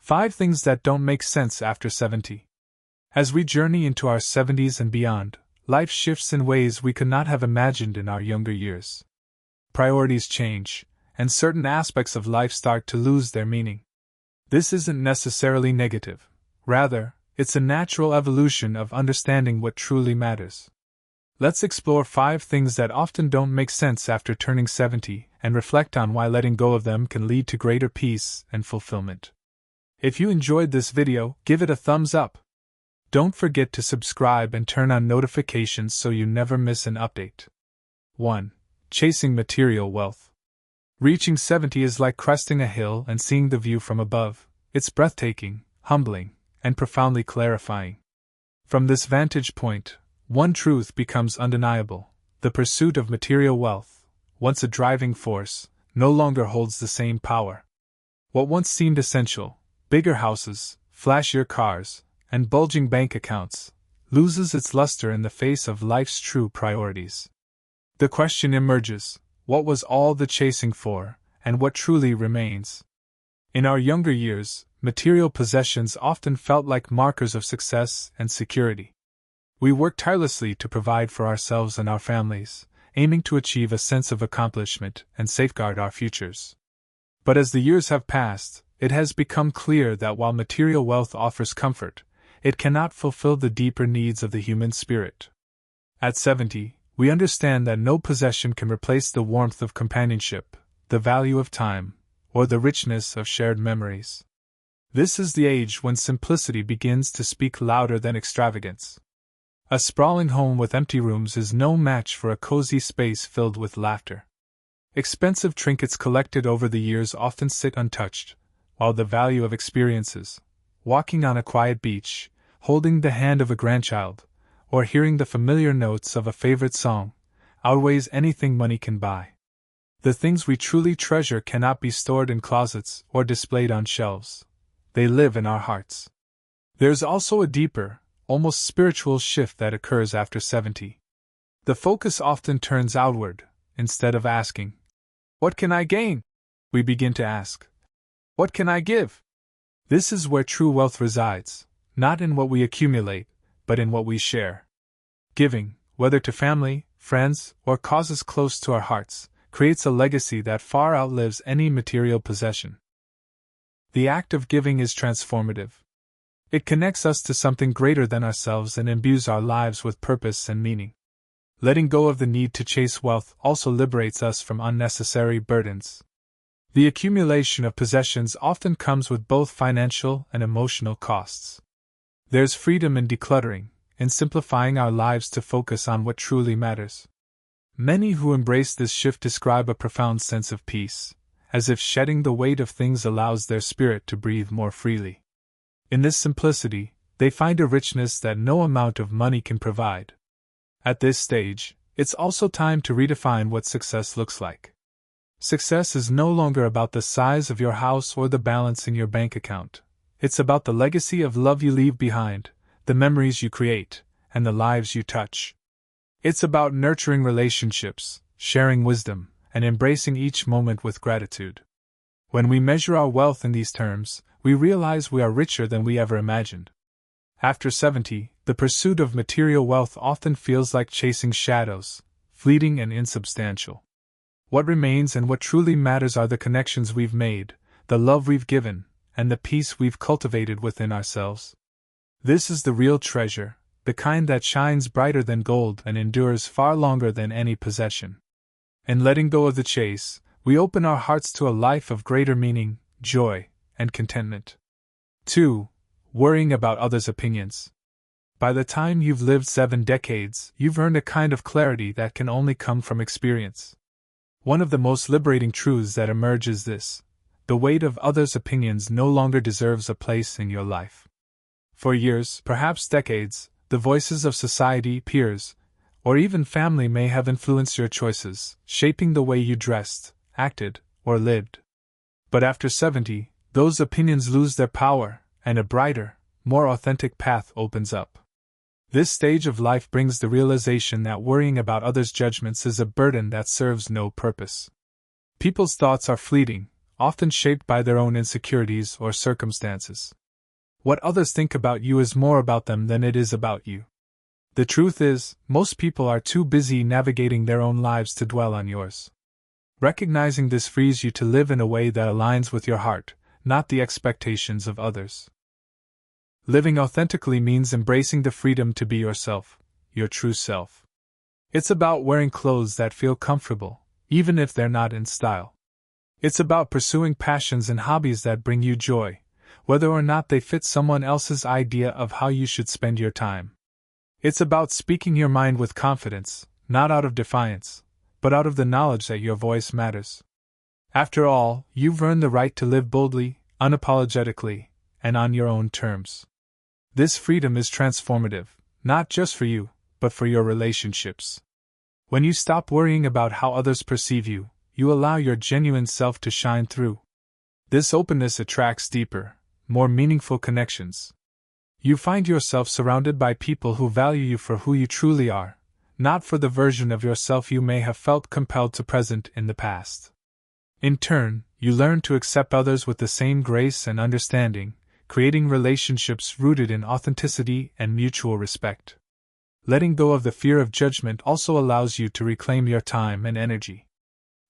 5 things that don't make sense after 70. As we journey into our 70s and beyond, life shifts in ways we could not have imagined in our younger years. Priorities change, and certain aspects of life start to lose their meaning. This isn't necessarily negative. Rather, it's a natural evolution of understanding what truly matters. Let's explore 5 things that often don't make sense after turning 70 and reflect on why letting go of them can lead to greater peace and fulfillment. If you enjoyed this video, give it a thumbs up. Don't forget to subscribe and turn on notifications so you never miss an update. 1. Chasing material wealth. Reaching 70 is like cresting a hill and seeing the view from above. It's breathtaking, humbling, and profoundly clarifying. From this vantage point, one truth becomes undeniable: the pursuit of material wealth, once a driving force, no longer holds the same power. What once seemed essential, bigger houses, flashier cars, and bulging bank accounts, loses its luster in the face of life's true priorities. The question emerges: what was all the chasing for, and what truly remains? In our younger years, material possessions often felt like markers of success and security. We worked tirelessly to provide for ourselves and our families, aiming to achieve a sense of accomplishment and safeguard our futures. But as the years have passed, it has become clear that while material wealth offers comfort, it cannot fulfill the deeper needs of the human spirit. At 70, we understand that no possession can replace the warmth of companionship, the value of time, or the richness of shared memories. This is the age when simplicity begins to speak louder than extravagance. A sprawling home with empty rooms is no match for a cozy space filled with laughter. Expensive trinkets collected over the years often sit untouched, while the value of experiences, walking on a quiet beach, holding the hand of a grandchild, or hearing the familiar notes of a favorite song, outweighs anything money can buy. The things we truly treasure cannot be stored in closets or displayed on shelves. They live in our hearts. There's also a deeper, almost spiritual shift that occurs after 70. The focus often turns outward. Instead of asking, "What can I gain?" we begin to ask, "What can I give?" This is where true wealth resides, not in what we accumulate, but in what we share. Giving, whether to family, friends, or causes close to our hearts, creates a legacy that far outlives any material possession. The act of giving is transformative. It connects us to something greater than ourselves and imbues our lives with purpose and meaning. Letting go of the need to chase wealth also liberates us from unnecessary burdens. The accumulation of possessions often comes with both financial and emotional costs. There's freedom in decluttering, in simplifying our lives to focus on what truly matters. Many who embrace this shift describe a profound sense of peace, as if shedding the weight of things allows their spirit to breathe more freely. In this simplicity, they find a richness that no amount of money can provide. At this stage, it's also time to redefine what success looks like. Success is no longer about the size of your house or the balance in your bank account. It's about the legacy of love you leave behind, the memories you create, and the lives you touch. It's about nurturing relationships, sharing wisdom, and embracing each moment with gratitude. When we measure our wealth in these terms, we realize we are richer than we ever imagined. After 70, the pursuit of material wealth often feels like chasing shadows, fleeting and insubstantial. What remains and what truly matters are the connections we've made, the love we've given, and the peace we've cultivated within ourselves. This is the real treasure, the kind that shines brighter than gold and endures far longer than any possession. In letting go of the chase, we open our hearts to a life of greater meaning, joy, and contentment. 2. Worrying about others' opinions. By the time you've lived 7 decades, you've earned a kind of clarity that can only come from experience. One of the most liberating truths that emerge is this: the weight of others' opinions no longer deserves a place in your life. For years, perhaps decades, the voices of society, peers, or even family may have influenced your choices, shaping the way you dressed, acted, or lived. But after 70, those opinions lose their power, and a brighter, more authentic path opens up. This stage of life brings the realization that worrying about others' judgments is a burden that serves no purpose. People's thoughts are fleeting, often shaped by their own insecurities or circumstances. What others think about you is more about them than it is about you. The truth is, most people are too busy navigating their own lives to dwell on yours. Recognizing this frees you to live in a way that aligns with your heart, not the expectations of others. Living authentically means embracing the freedom to be yourself, your true self. It's about wearing clothes that feel comfortable, even if they're not in style. It's about pursuing passions and hobbies that bring you joy, whether or not they fit someone else's idea of how you should spend your time. It's about speaking your mind with confidence, not out of defiance, but out of the knowledge that your voice matters. After all, you've earned the right to live boldly, unapologetically, and on your own terms. This freedom is transformative, not just for you, but for your relationships. When you stop worrying about how others perceive you, you allow your genuine self to shine through. This openness attracts deeper, more meaningful connections. You find yourself surrounded by people who value you for who you truly are, not for the version of yourself you may have felt compelled to present in the past. In turn, you learn to accept others with the same grace and understanding, creating relationships rooted in authenticity and mutual respect. Letting go of the fear of judgment also allows you to reclaim your time and energy.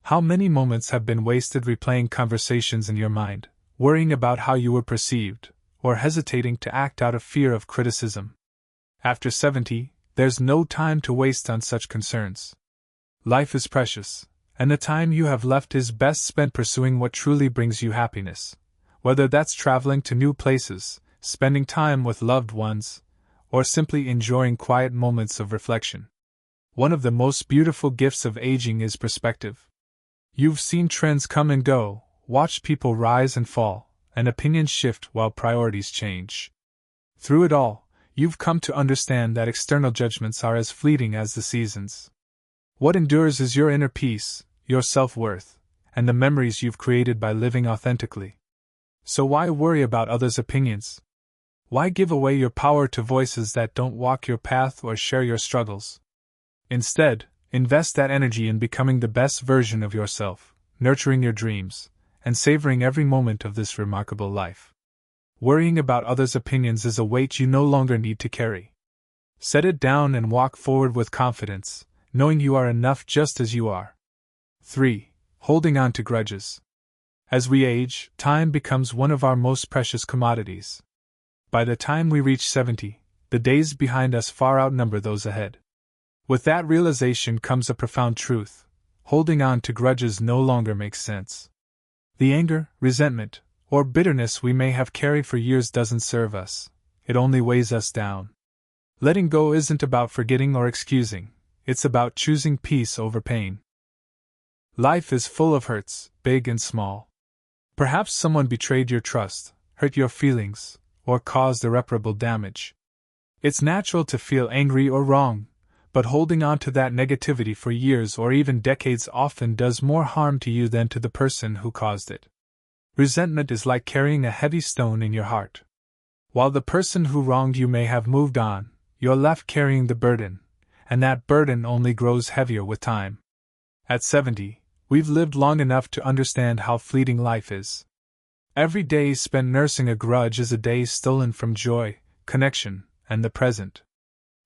How many moments have been wasted replaying conversations in your mind, worrying about how you were perceived, or hesitating to act out of fear of criticism? After 70, there's no time to waste on such concerns. Life is precious, and the time you have left is best spent pursuing what truly brings you happiness, whether that's traveling to new places, spending time with loved ones, or simply enjoying quiet moments of reflection. One of the most beautiful gifts of aging is perspective. You've seen trends come and go, watched people rise and fall, and opinions shift while priorities change. Through it all, you've come to understand that external judgments are as fleeting as the seasons. What endures is your inner peace, your self-worth, and the memories you've created by living authentically. So why worry about others' opinions? Why give away your power to voices that don't walk your path or share your struggles? Instead, invest that energy in becoming the best version of yourself, nurturing your dreams, and savoring every moment of this remarkable life. Worrying about others' opinions is a weight you no longer need to carry. Set it down and walk forward with confidence, knowing you are enough just as you are. 3. Holding on to grudges. As we age, time becomes one of our most precious commodities. By the time we reach 70, the days behind us far outnumber those ahead. With that realization comes a profound truth: holding on to grudges no longer makes sense. The anger, resentment, or bitterness we may have carried for years doesn't serve us, it only weighs us down. Letting go isn't about forgetting or excusing, it's about choosing peace over pain. Life is full of hurts, big and small. Perhaps someone betrayed your trust, hurt your feelings, or caused irreparable damage. It's natural to feel angry or wrong, but holding on to that negativity for years or even decades often does more harm to you than to the person who caused it. Resentment is like carrying a heavy stone in your heart. While the person who wronged you may have moved on, you're left carrying the burden, and that burden only grows heavier with time. At 70, we've lived long enough to understand how fleeting life is. Every day spent nursing a grudge is a day stolen from joy, connection, and the present.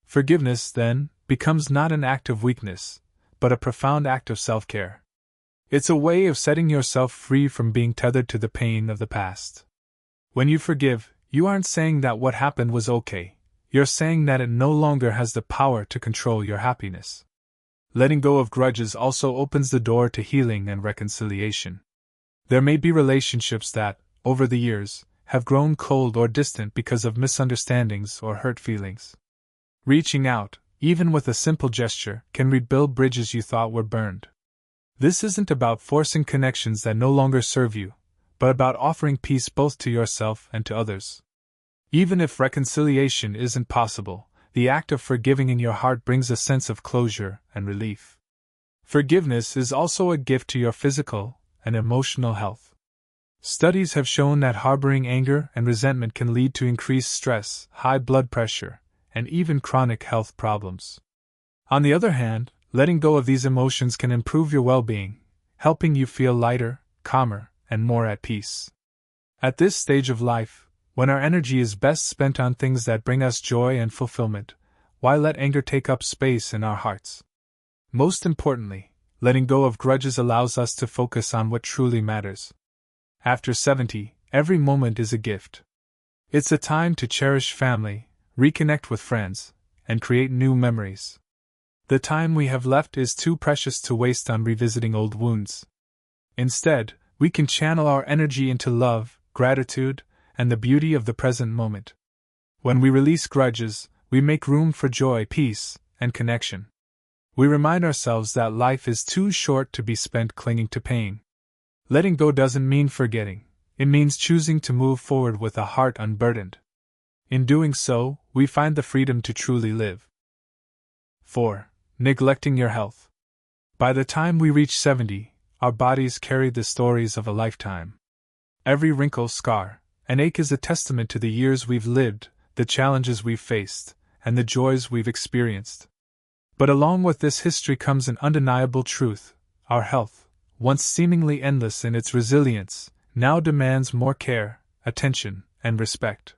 Forgiveness, then, becomes not an act of weakness, but a profound act of self-care. It's a way of setting yourself free from being tethered to the pain of the past. When you forgive, you aren't saying that what happened was okay, you're saying that it no longer has the power to control your happiness. Letting go of grudges also opens the door to healing and reconciliation. There may be relationships that, over the years, have grown cold or distant because of misunderstandings or hurt feelings. Reaching out, even with a simple gesture, can rebuild bridges you thought were burned. This isn't about forcing connections that no longer serve you, but about offering peace both to yourself and to others. Even if reconciliation isn't possible, the act of forgiving in your heart brings a sense of closure and relief. Forgiveness is also a gift to your physical and emotional health. Studies have shown that harboring anger and resentment can lead to increased stress, high blood pressure, and even chronic health problems. On the other hand, letting go of these emotions can improve your well-being, helping you feel lighter, calmer, and more at peace. At this stage of life, when our energy is best spent on things that bring us joy and fulfillment, why let anger take up space in our hearts? Most importantly, letting go of grudges allows us to focus on what truly matters. After 70, every moment is a gift. It's a time to cherish family, reconnect with friends, and create new memories. The time we have left is too precious to waste on revisiting old wounds. Instead, we can channel our energy into love, gratitude, and the beauty of the present moment. When we release grudges, we make room for joy, peace, and connection. We remind ourselves that life is too short to be spent clinging to pain. Letting go doesn't mean forgetting, it means choosing to move forward with a heart unburdened. In doing so, we find the freedom to truly live. 4. Neglecting your health. By the time we reach 70, our bodies carry the stories of a lifetime. Every wrinkle, scar, and ache is a testament to the years we've lived, the challenges we've faced, and the joys we've experienced. But along with this history comes an undeniable truth: our health, once seemingly endless in its resilience, now demands more care, attention, and respect.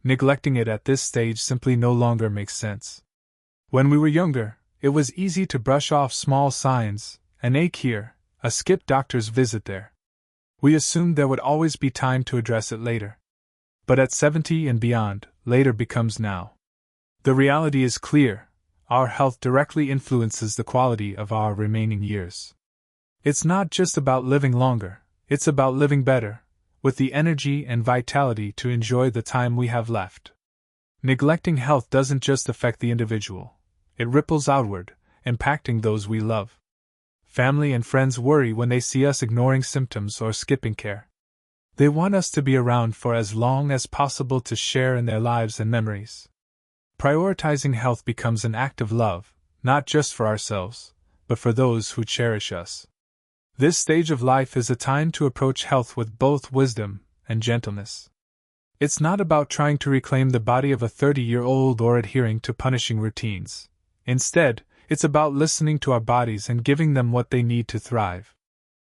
Neglecting it at this stage simply no longer makes sense. When we were younger, it was easy to brush off small signs, an ache here, a skipped doctor's visit there. We assumed there would always be time to address it later. But at 70 and beyond, later becomes now. The reality is clear: our health directly influences the quality of our remaining years. It's not just about living longer, it's about living better, with the energy and vitality to enjoy the time we have left. Neglecting health doesn't just affect the individual, it ripples outward, impacting those we love. Family and friends worry when they see us ignoring symptoms or skipping care. They want us to be around for as long as possible to share in their lives and memories. Prioritizing health becomes an act of love, not just for ourselves, but for those who cherish us. This stage of life is a time to approach health with both wisdom and gentleness. It's not about trying to reclaim the body of a 30-year-old or adhering to punishing routines. Instead, it's about listening to our bodies and giving them what they need to thrive.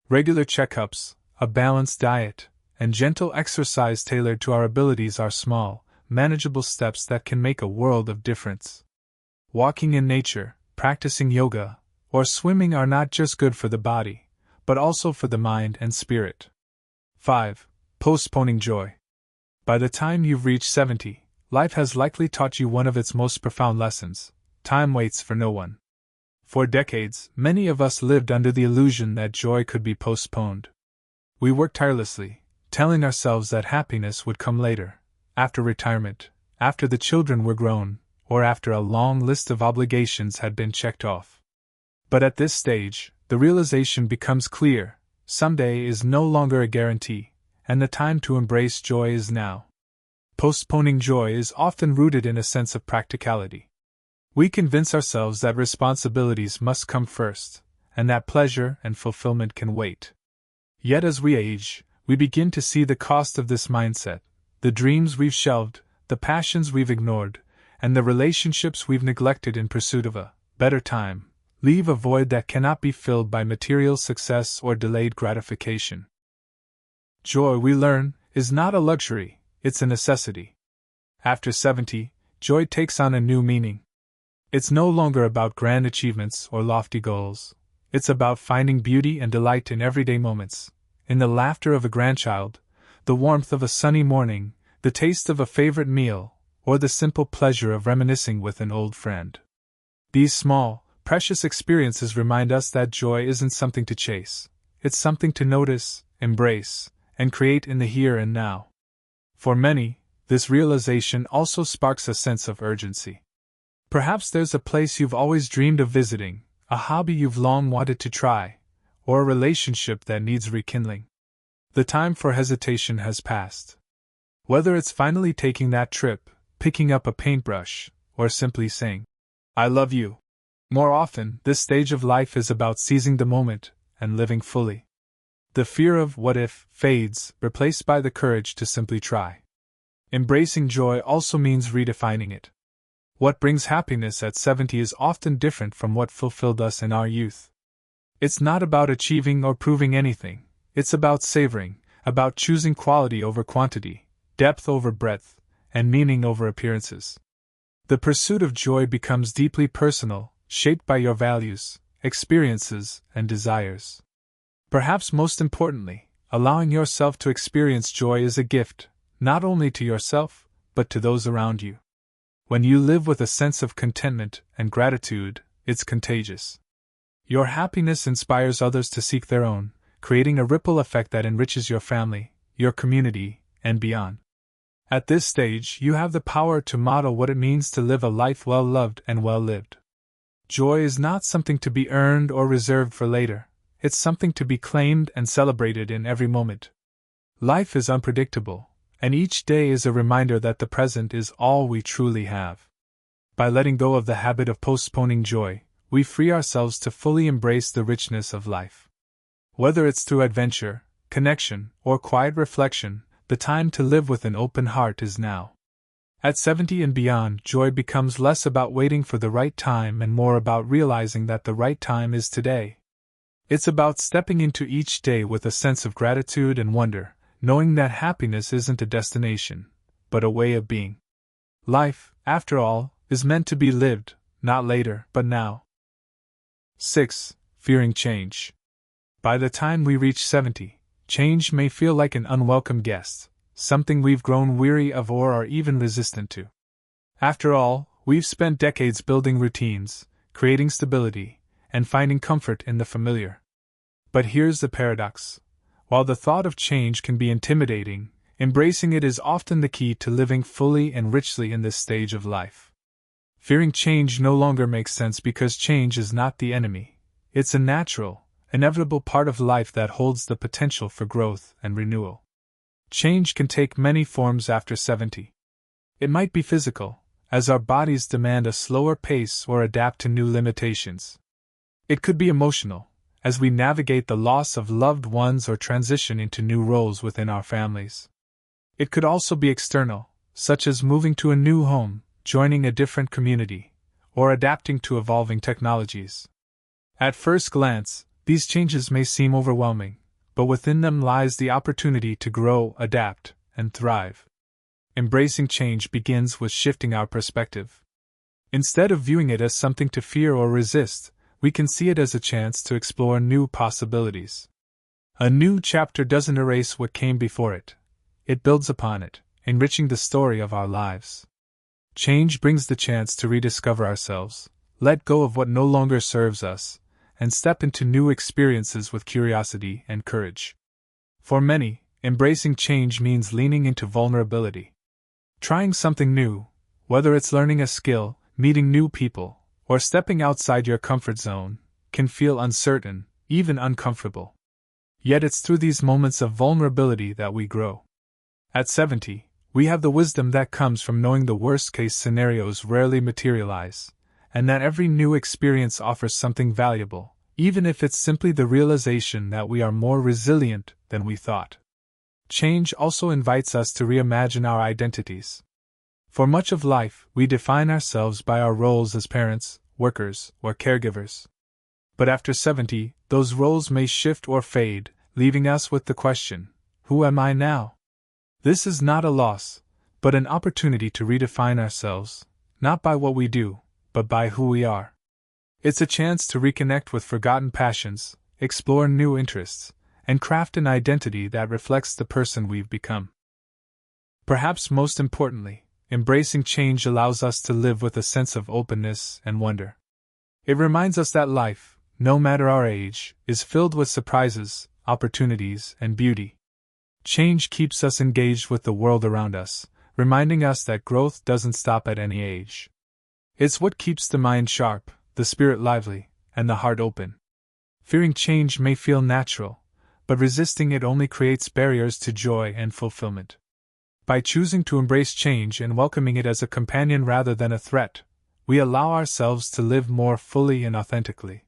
Regular checkups, a balanced diet, and gentle exercise tailored to our abilities are small, manageable steps that can make a world of difference. Walking in nature, practicing yoga, or swimming are not just good for the body, but also for the mind and spirit. 5. Postponing joy. By the time you've reached 70, life has likely taught you one of its most profound lessons: time waits for no one. For decades, many of us lived under the illusion that joy could be postponed. We worked tirelessly, telling ourselves that happiness would come later, after retirement, after the children were grown, or after a long list of obligations had been checked off. But at this stage, the realization becomes clear: someday is no longer a guarantee, and the time to embrace joy is now. Postponing joy is often rooted in a sense of practicality. We convince ourselves that responsibilities must come first, and that pleasure and fulfillment can wait. Yet as we age, we begin to see the cost of this mindset: the dreams we've shelved, the passions we've ignored, and the relationships we've neglected in pursuit of a better time leave a void that cannot be filled by material success or delayed gratification. Joy, we learn, is not a luxury, it's a necessity. After 70, joy takes on a new meaning. It's no longer about grand achievements or lofty goals. It's about finding beauty and delight in everyday moments, in the laughter of a grandchild, the warmth of a sunny morning, the taste of a favorite meal, or the simple pleasure of reminiscing with an old friend. These small, precious experiences remind us that joy isn't something to chase. It's something to notice, embrace, and create in the here and now. For many, this realization also sparks a sense of urgency. Perhaps there's a place you've always dreamed of visiting, a hobby you've long wanted to try, or a relationship that needs rekindling. The time for hesitation has passed. Whether it's finally taking that trip, picking up a paintbrush, or simply saying, "I love you." More often, this stage of life is about seizing the moment and living fully. The fear of what if fades, replaced by the courage to simply try. Embracing joy also means redefining it. What brings happiness at 70 is often different from what fulfilled us in our youth. It's not about achieving or proving anything, It's about savoring, about choosing quality over quantity, depth over breadth, and meaning over appearances. The pursuit of joy becomes deeply personal, shaped by your values, experiences, and desires. Perhaps most importantly, allowing yourself to experience joy is a gift, not only to yourself, but to those around you. When you live with a sense of contentment and gratitude, it's contagious. Your happiness inspires others to seek their own, creating a ripple effect that enriches your family, your community, and beyond. At this stage, you have the power to model what it means to live a life well loved and well lived. Joy is not something to be earned or reserved for later, it's something to be claimed and celebrated in every moment. Life is unpredictable, and each day is a reminder that the present is all we truly have. By letting go of the habit of postponing joy, we free ourselves to fully embrace the richness of life. Whether it's through adventure, connection, or quiet reflection, the time to live with an open heart is now. At 70 and beyond, joy becomes less about waiting for the right time and more about realizing that the right time is today. It's about stepping into each day with a sense of gratitude and wonder, knowing that happiness isn't a destination, but a way of being. Life, after all, is meant to be lived, not later, but now. 6. Fearing change. By the time we reach 70, change may feel like an unwelcome guest, something we've grown weary of or are even resistant to. After all, we've spent decades building routines, creating stability, and finding comfort in the familiar. But here's the paradox. While the thought of change can be intimidating, embracing it is often the key to living fully and richly in this stage of life. Fearing change no longer makes sense because change is not the enemy. It's a natural, inevitable part of life that holds the potential for growth and renewal. Change can take many forms after 70. It might be physical, as our bodies demand a slower pace or adapt to new limitations. It could be emotional, as we navigate the loss of loved ones or transition into new roles within our families. It could also be external, such as moving to a new home, joining a different community, or adapting to evolving technologies. At first glance, these changes may seem overwhelming, but within them lies the opportunity to grow, adapt, and thrive. Embracing change begins with shifting our perspective. Instead of viewing it as something to fear or resist, we can see it as a chance to explore new possibilities. A new chapter doesn't erase what came before it. It builds upon it, enriching the story of our lives. Change brings the chance to rediscover ourselves, let go of what no longer serves us, and step into new experiences with curiosity and courage. For many, embracing change means leaning into vulnerability. Trying something new, whether it's learning a skill, meeting new people, or stepping outside your comfort zone, can feel uncertain, even uncomfortable. Yet it's through these moments of vulnerability that we grow. At 70, we have the wisdom that comes from knowing the worst-case scenarios rarely materialize, and that every new experience offers something valuable, even if it's simply the realization that we are more resilient than we thought. Change also invites us to reimagine our identities. For much of life, we define ourselves by our roles as parents, workers, or caregivers. But after 70, those roles may shift or fade, leaving us with the question, who am I now? This is not a loss, but an opportunity to redefine ourselves, not by what we do, but by who we are. It's a chance to reconnect with forgotten passions, explore new interests, and craft an identity that reflects the person we've become. Perhaps most importantly, embracing change allows us to live with a sense of openness and wonder. It reminds us that life, no matter our age, is filled with surprises, opportunities, and beauty. Change keeps us engaged with the world around us, reminding us that growth doesn't stop at any age. It's what keeps the mind sharp, the spirit lively, and the heart open. Fearing change may feel natural, but resisting it only creates barriers to joy and fulfillment. By choosing to embrace change and welcoming it as a companion rather than a threat, we allow ourselves to live more fully and authentically.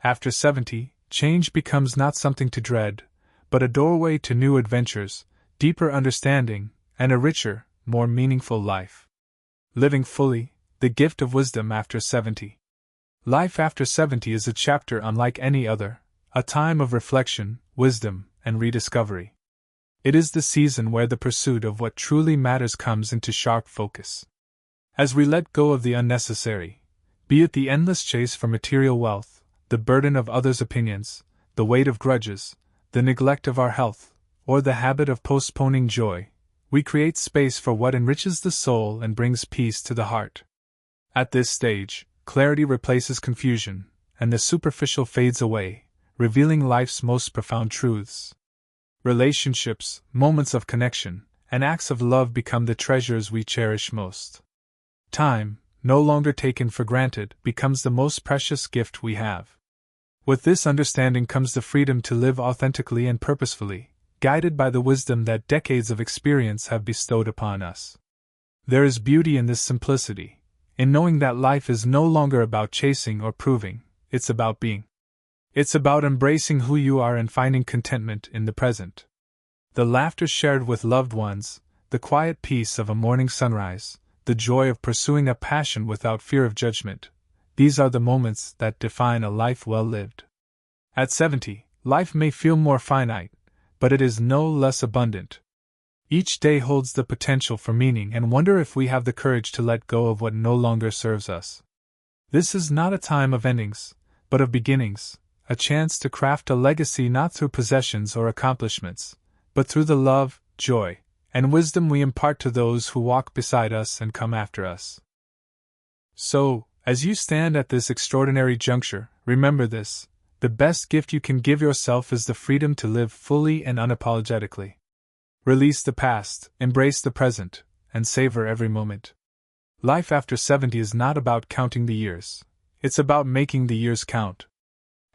After 70, change becomes not something to dread, but a doorway to new adventures, deeper understanding, and a richer, more meaningful life. Living fully, the gift of wisdom after 70. Life after 70 is a chapter unlike any other, a time of reflection, wisdom, and rediscovery. It is the season where the pursuit of what truly matters comes into sharp focus. As we let go of the unnecessary, be it the endless chase for material wealth, the burden of others' opinions, the weight of grudges, the neglect of our health, or the habit of postponing joy, we create space for what enriches the soul and brings peace to the heart. At this stage, clarity replaces confusion, and the superficial fades away, revealing life's most profound truths. Relationships, moments of connection, and acts of love become the treasures we cherish most. Time, no longer taken for granted, becomes the most precious gift we have. With this understanding comes the freedom to live authentically and purposefully, guided by the wisdom that decades of experience have bestowed upon us. There is beauty in this simplicity, in knowing that life is no longer about chasing or proving, it's about being. It's about embracing who you are and finding contentment in the present. The laughter shared with loved ones, the quiet peace of a morning sunrise, the joy of pursuing a passion without fear of judgment, these are the moments that define a life well lived. At 70, life may feel more finite, but it is no less abundant. Each day holds the potential for meaning, and wonder if we have the courage to let go of what no longer serves us. This is not a time of endings, but of beginnings, a chance to craft a legacy not through possessions or accomplishments, but through the love, joy, and wisdom we impart to those who walk beside us and come after us. So, as you stand at this extraordinary juncture, remember this: the best gift you can give yourself is the freedom to live fully and unapologetically. Release the past, embrace the present, and savor every moment. Life after 70 is not about counting the years, it's about making the years count.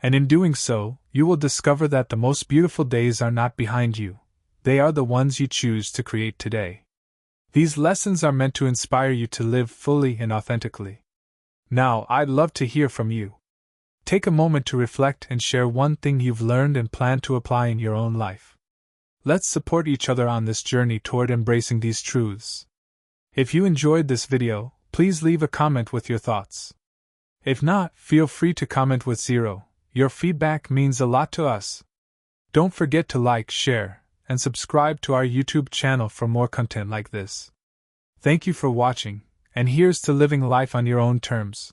And in doing so, you will discover that the most beautiful days are not behind you, they are the ones you choose to create today. These lessons are meant to inspire you to live fully and authentically. Now, I'd love to hear from you. Take a moment to reflect and share one thing you've learned and plan to apply in your own life. Let's support each other on this journey toward embracing these truths. If you enjoyed this video, please leave a comment with your thoughts. If not, feel free to comment with 0. Your feedback means a lot to us. Don't forget to like, share, and subscribe to our YouTube channel for more content like this. Thank you for watching, and here's to living life on your own terms.